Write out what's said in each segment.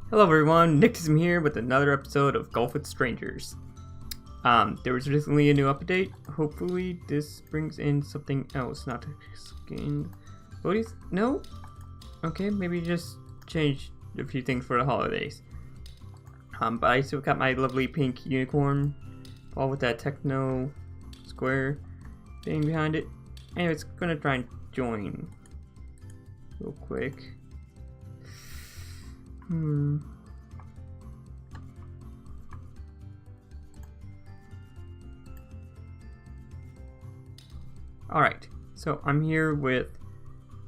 Hello everyone, Nicktism here with another episode of Golf with Strangers. There was recently a new update. Hopefully this brings in something else, not skin bodies. No? Okay, maybe just change a few things for the holidays. But I still got my lovely pink unicorn, all with that techno square thing behind it. Anyway, it's gonna try and join real quick. Alright, so I'm here with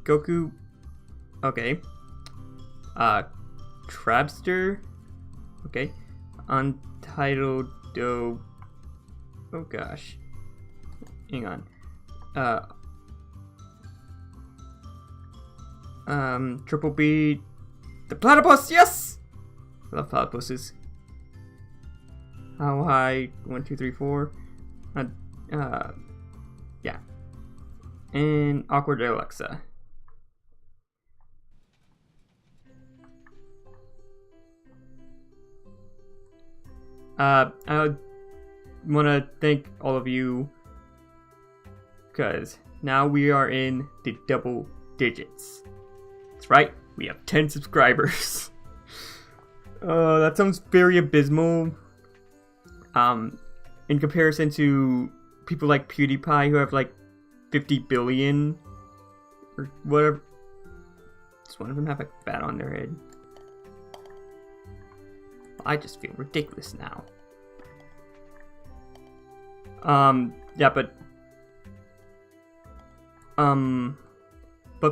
Goku, okay, Trabster, okay, Untitled Do, oh gosh, hang on, Triple B, the platypus, yes! I love platypuses. How high? 1, 2, 3, 4. Yeah. And Awkward Alexa. I want to thank all of you because now we are in the double digits. That's right, we have 10 subscribers. That sounds very abysmal. In comparison to people like PewDiePie who have like 50 billion or whatever. Does one of them have a bat on their head? I just feel ridiculous now. Yeah, but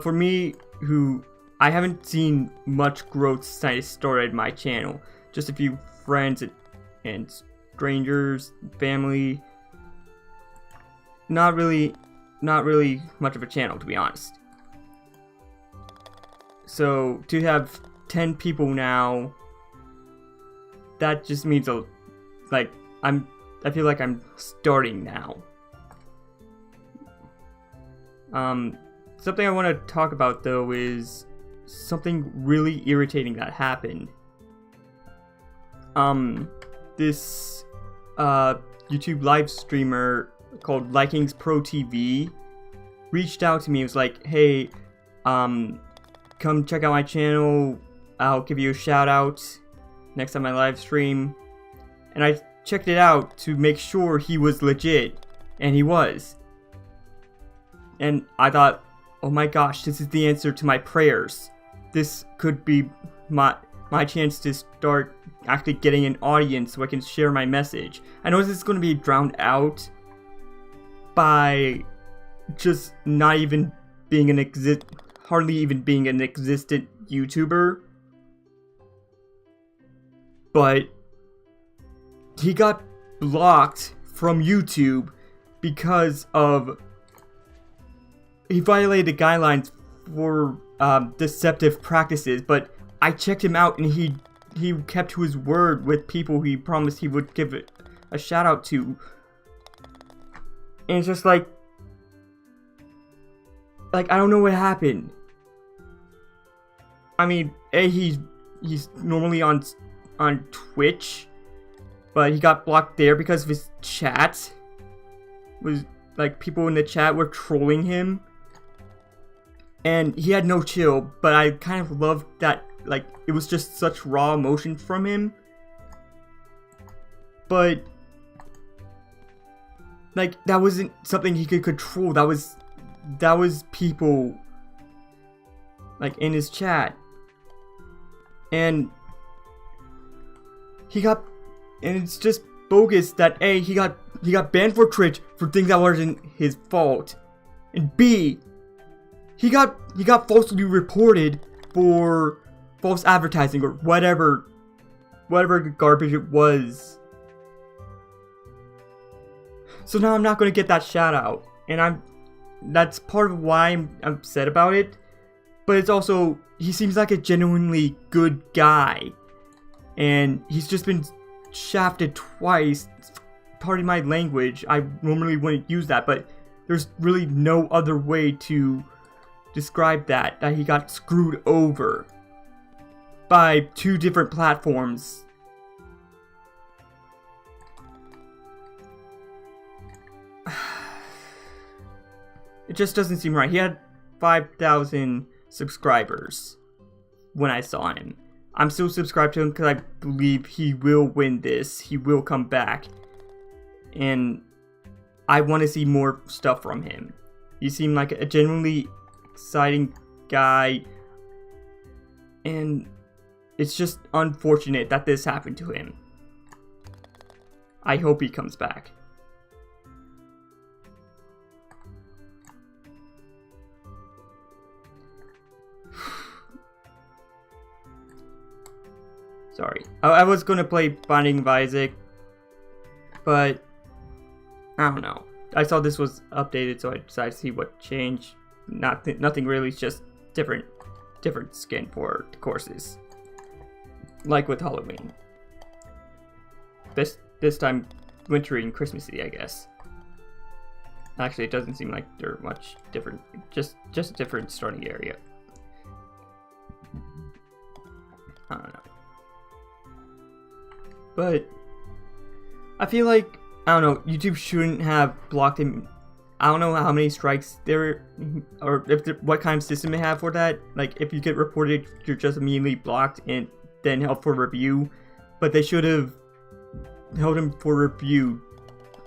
for me, who I haven't seen much growth since I started my channel. Just a few friends and strangers, family. Not really much of a channel, to be honest. So to have 10 people now, that just means I feel like I'm starting now. Something I want to talk about though is something really irritating that happened. This YouTube live streamer called Likings Pro TV reached out to me. It was like, hey, come check out my channel. I'll give you a shout out next time I live stream. And I checked it out to make sure he was legit, and he was. And I thought, oh my gosh, this is the answer to my prayers. This could be my chance to start actually getting an audience so I can share my message. I know this is going to be drowned out by just not even being hardly even being an existent YouTuber. But he got blocked from YouTube because of he violated the guidelines for deceptive practices. But I checked him out and he kept to his word with people he promised he would give it a shout out to. And it's just like I don't know what happened. I mean, he's normally on Twitch, but he got blocked there because of his chat. Was like people in the chat were trolling him. And he had no chill, but I kind of loved that, like, it was just such raw emotion from him. But like, that wasn't something he could control. That was people like in his chat. And it's just bogus that A, he got banned for Twitch for things that wasn't his fault. And B, he got falsely reported for false advertising or whatever garbage it was. So now I'm not going to get that shout out, and that's part of why I'm upset about it. But it's also, he seems like a genuinely good guy, and he's just been shafted twice. Pardon my language, I normally wouldn't use that, but there's really no other way to describe that he got screwed over. by 2 different platforms. It just doesn't seem right. He had 5,000 subscribers when I saw him. I'm still subscribed to him because I believe he will win this. He will come back. And I want to see more stuff from him. He seemed like a genuinely exciting guy. And it's just unfortunate that this happened to him. I hope he comes back. Sorry. I was going to play Binding of Isaac, but I don't know. I saw this was updated, so I decided to see what changed. Nothing really, it's just different skin for the courses. Like with Halloween. This time, wintry and Christmassy, I guess. Actually, it doesn't seem like they're much different. Just a different starting area. I don't know. But I feel like, I don't know, YouTube shouldn't have blocked him. I don't know how many strikes there, or what kind of system they have for that. Like, if you get reported, you're just immediately blocked and then held for review. But they should have held him for review.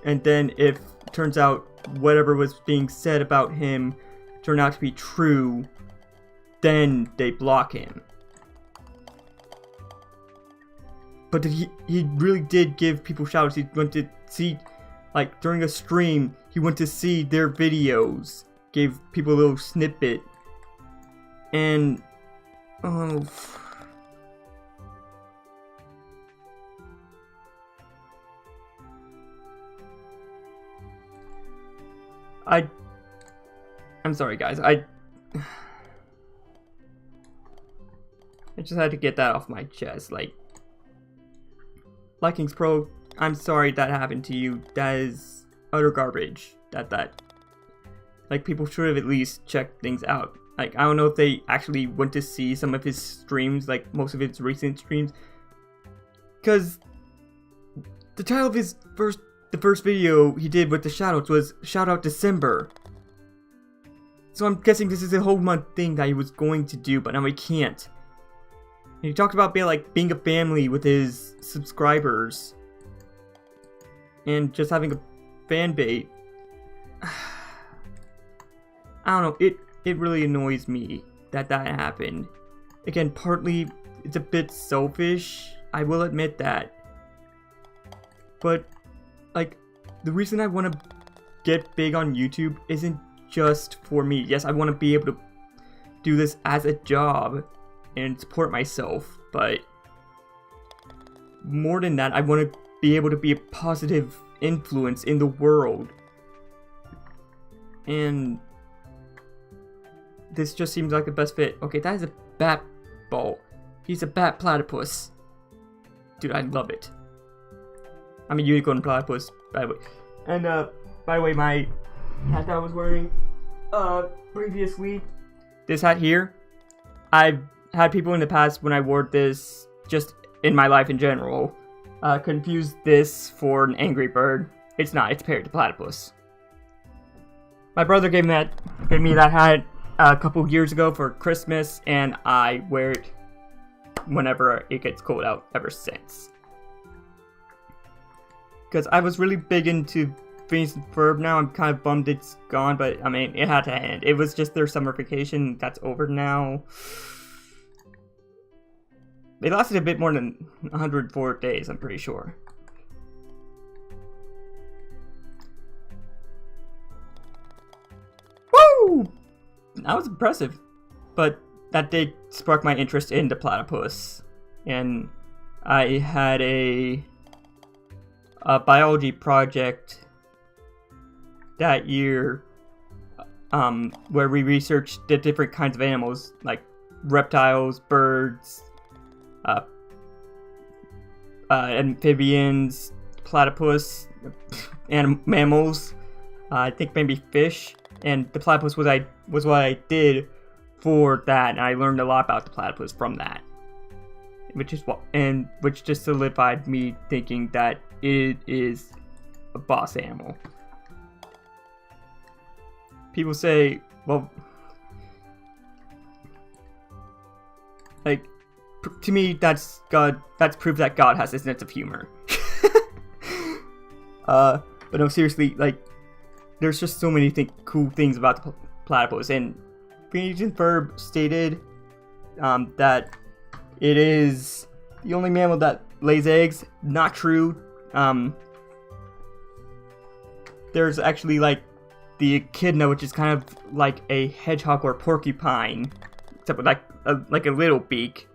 And then if it turns out whatever was being said about him turned out to be true, then they block him. But he really did give people shoutouts. He went to see, like, during a stream, he went to see their videos. Gave people a little snippet. And, oh. I'm sorry, guys. I just had to get that off my chest. Like, Likings Pro, I'm sorry that happened to you. That is utter garbage. Like, people should have at least checked things out. Like, I don't know if they actually went to see some of his streams, like most of his recent streams. Because the title of his the first video he did with the shoutouts was Shoutout December. So I'm guessing this is a whole month thing that he was going to do, but now he can't. And he talked about being a family with his subscribers. And just having a fan base. I don't know, it really annoys me that happened. Again, partly it's a bit selfish, I will admit that. But, like, the reason I want to get big on YouTube isn't just for me. Yes, I want to be able to do this as a job and support myself, but more than that, I want to be able to be a positive influence in the world. And this just seems like the best fit. Okay, that is a bat ball. He's a bat platypus. Dude, I love it. I'm a unicorn platypus, by the way. And, by the way, my hat that I was wearing, previously, this hat here, I've had people in the past when I wore this, just in my life in general, confuse this for an angry bird. It's not, it's paired to platypus. My brother gave me that hat a couple years ago for Christmas, and I wear it whenever it gets cold out ever since. Because I was really big into Phineas and Ferb. Now I'm kind of bummed it's gone, but I mean, it had to end. It was just their summer vacation. That's over now. They lasted a bit more than 104 days, I'm pretty sure. Woo! That was impressive. But that did spark my interest in the platypus. And I had a biology project that year where we researched the different kinds of animals, like reptiles, birds, amphibians, platypus, and mammals. I think maybe fish, and the platypus was what I did for that, and I learned a lot about the platypus from that. which just solidified me thinking that it is a boss animal. People say, well, like, to me, that's proof that God has a sense of humor. But no, seriously, like, there's just so many cool things about the platypus, and Phineas Ferb stated that it is the only mammal that lays eggs. Not true. There's actually, like, the echidna, which is kind of like a hedgehog or porcupine, except with like a little beak.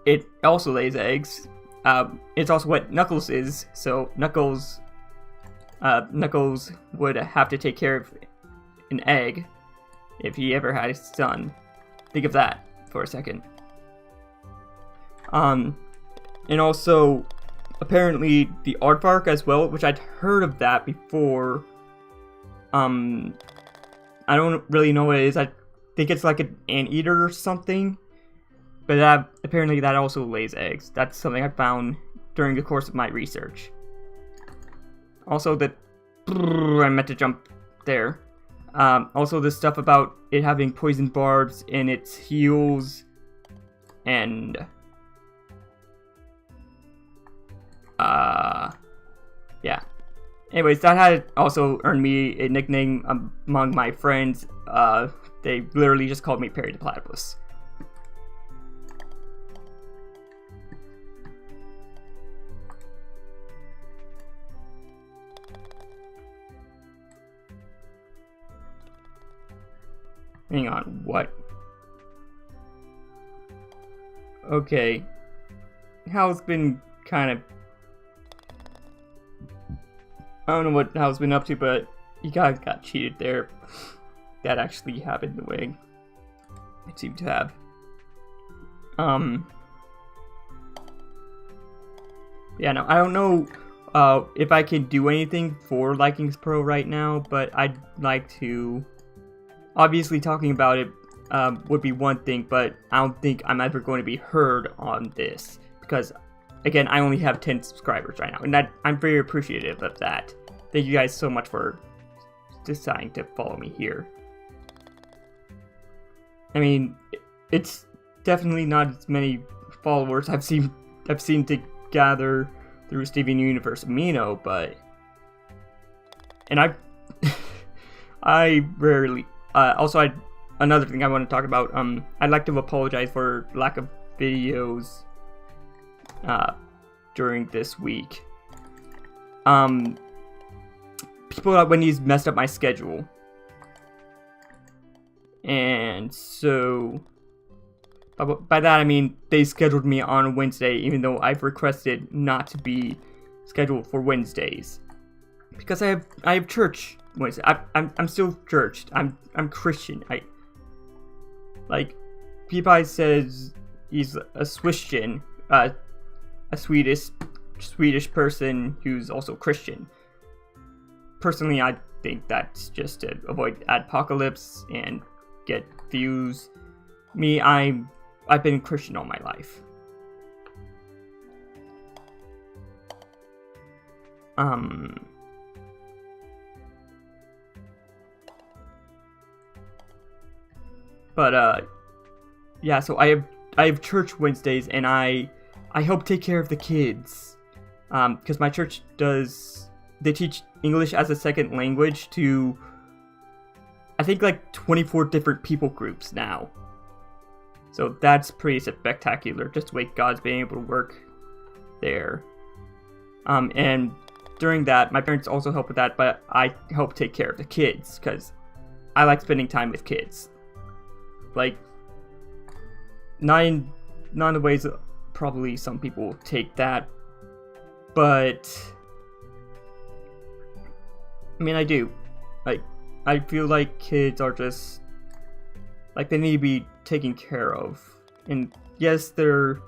It also lays eggs. It's also what Knuckles is, so Knuckles would have to take care of an egg if he ever had a son. Think of that for a second. And also, apparently the aardvark as well, which I'd heard of that before. I don't really know what it is. I think it's like an anteater or something. But apparently that also lays eggs. That's something I found during the course of my research. Also, I meant to jump there. Also, the stuff about it having poison barbs in its heels, and yeah. Anyways, that had also earned me a nickname among my friends. They literally just called me Perry the Platypus. Hang on, what? Okay. Hal's been kind of... I don't know what Hal's been up to, but he got cheated there. That actually happened the way it seemed to have. Yeah, no, I don't know if I can do anything for Likings Pro right now, but I'd like to... Obviously, talking about it would be one thing, but I don't think I'm ever going to be heard on this. Because, again, I only have 10 subscribers right now, and I'm very appreciative of that. Thank you guys so much for deciding to follow me here. I mean, it's definitely not as many followers I've seen to gather through Steven Universe Amino, but... And I rarely... also, another thing I want to talk about, I'd like to apologize for lack of videos during this week. People at Wendy's messed up my schedule. And so, by that I mean they scheduled me on a Wednesday, even though I've requested not to be scheduled for Wednesdays. Because I have church Wednesday. I'm still churched. I'm Christian. Like PewDiePie says he's a Swishtian, a Swedish person who's also Christian. Personally, I think that's just to avoid apocalypse and get views. Me, I've been Christian all my life. But yeah, so I have church Wednesdays, and I help take care of the kids, because my church they teach English as a second language to, I think, like 24 different people groups now. So that's pretty spectacular, just the way God's been able to work there. And during that, my parents also help with that, but I help take care of the kids, because I like spending time with kids. Like, not in the ways that probably some people take that, but I mean, I do. Like, I feel like kids are just, like, they need to be taken care of. And yes, there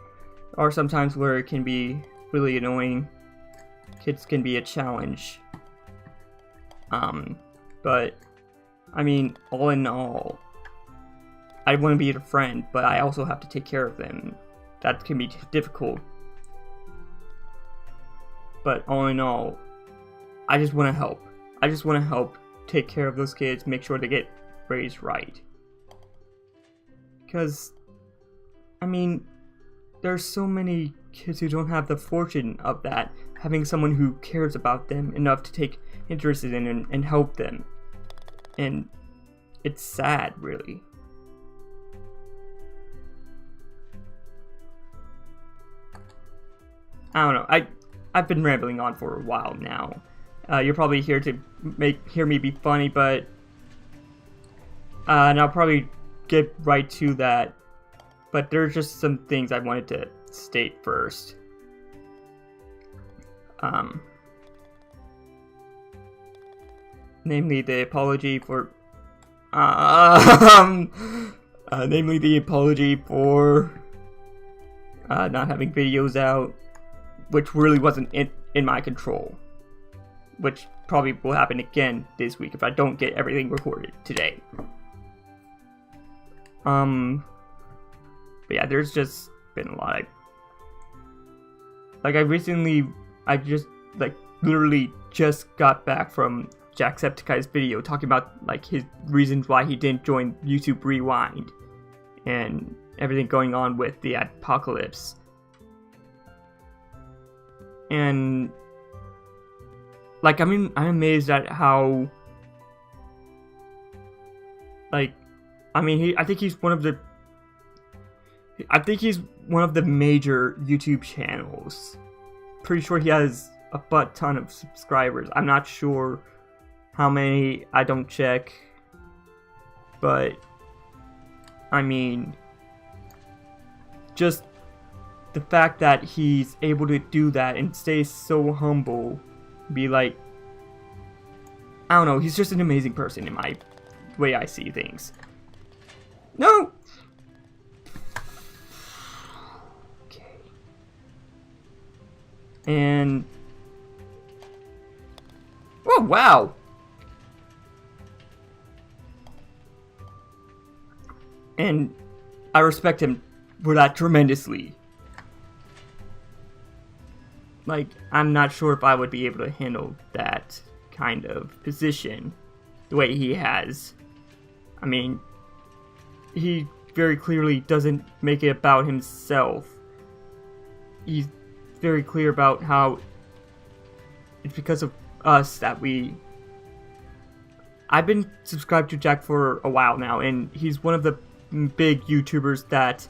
are some times where it can be really annoying. Kids can be a challenge. But, I mean, all in all, I want to be a friend, but I also have to take care of them. That can be difficult. But all in all, I just want to help. I just want to help take care of those kids, make sure they get raised right. Because, I mean, there's so many kids who don't have the fortune of that, having someone who cares about them enough to take interest in and help them. And it's sad, really. I don't know. I've been rambling on for a while now. You're probably here to hear me be funny, but and I'll probably get right to that. But there's just some things I wanted to state first. Namely the apology for not having videos out, which really wasn't in my control, which probably will happen again this week if I don't get everything recorded today. But yeah, there's just been a lot. I just literally just got back from Jacksepticeye's video talking about like his reasons why he didn't join YouTube Rewind and everything going on with the apocalypse. And like I'm amazed at how I think he's one of the major YouTube channels. Pretty sure he has a butt ton of subscribers. I'm not sure how many, I don't check. But I mean, just the fact that he's able to do that and stay so humble, be like, I don't know, he's just an amazing person in my way I see things. No! Okay. And oh wow! And I respect him for that tremendously. Like, I'm not sure if I would be able to handle that kind of position the way he has. I mean, he very clearly doesn't make it about himself. He's very clear about how it's because of us that I've been subscribed to Jack for a while now, and he's one of the big YouTubers that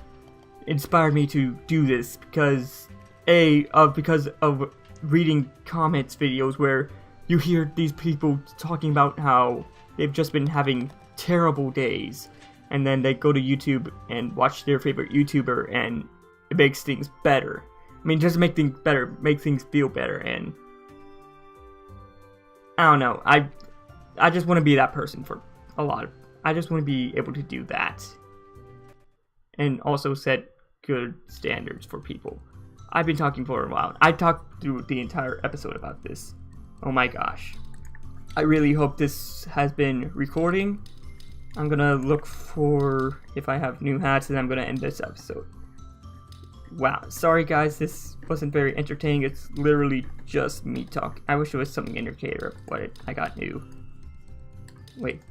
inspired me to do this because of reading comments videos where you hear these people talking about how they've just been having terrible days, and then they go to YouTube and watch their favorite YouTuber, and it makes things better. I mean, just make things better, make things feel better, and I don't know. I just want to be that person for a lot of. I just want to be able to do that, and also set good standards for people. I've been talking for a while. I talked through the entire episode about this. Oh my gosh. I really hope this has been recording. I'm gonna look for if I have new hats, and I'm gonna end this episode. Wow, sorry guys, this wasn't very entertaining. It's literally just me talking. I wish it was something indicator of what I got new. Wait.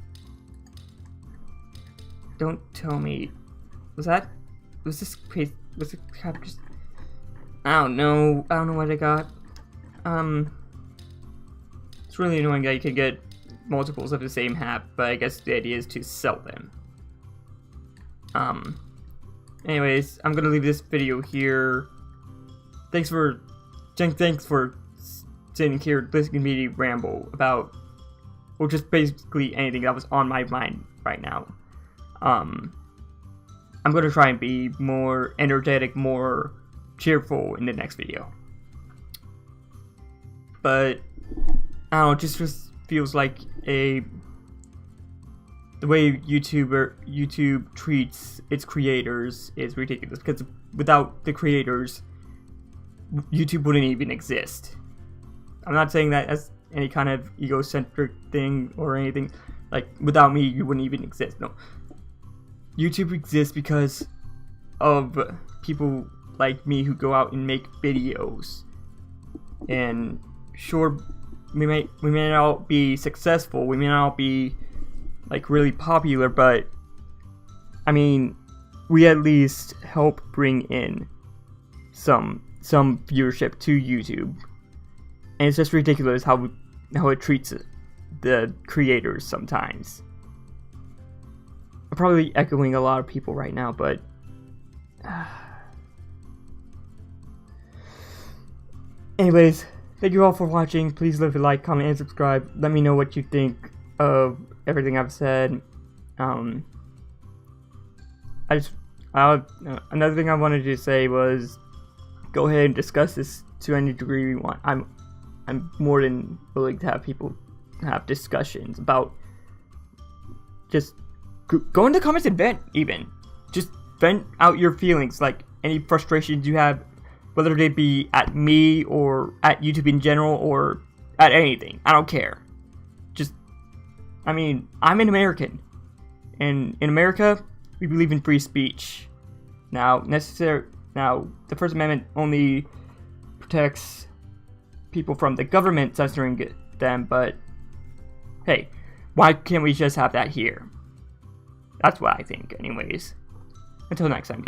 Don't tell me. Was this crazy? Was it just? I don't know what I got. It's really annoying that you can get multiples of the same hat, but I guess the idea is to sell them. Anyways, I'm gonna leave this video here. Thanks for sitting here listening to me ramble about, or just basically anything that was on my mind right now. I'm gonna try and be more energetic, more cheerful in the next video. But I don't know, it just feels like the way YouTube treats its creators is ridiculous, because without the creators, YouTube wouldn't even exist. I'm not saying that as any kind of egocentric thing or anything. Like, without me, you wouldn't even exist. No. YouTube exists because of people like me who go out and make videos. And sure, we may not be successful, we may not be like really popular, but I mean, we at least help bring in some viewership to YouTube. And it's just ridiculous how it treats the creators sometimes. I'm probably echoing a lot of people right now, but anyways, thank you all for watching. Please leave a like, comment, and subscribe. Let me know what you think of everything I've said. Another thing I wanted to say was, go ahead and discuss this to any degree you want. I'm more than willing to have people have discussions about. Just go in the comments and vent. Even just vent out your feelings, like any frustrations you have, whether they be at me or at YouTube in general or at anything. I don't care. I mean, I'm an American, and in America, we believe in free speech. Now, the First Amendment only protects people from the government censoring them, but hey, why can't we just have that here? That's what I think, anyways. Until next time.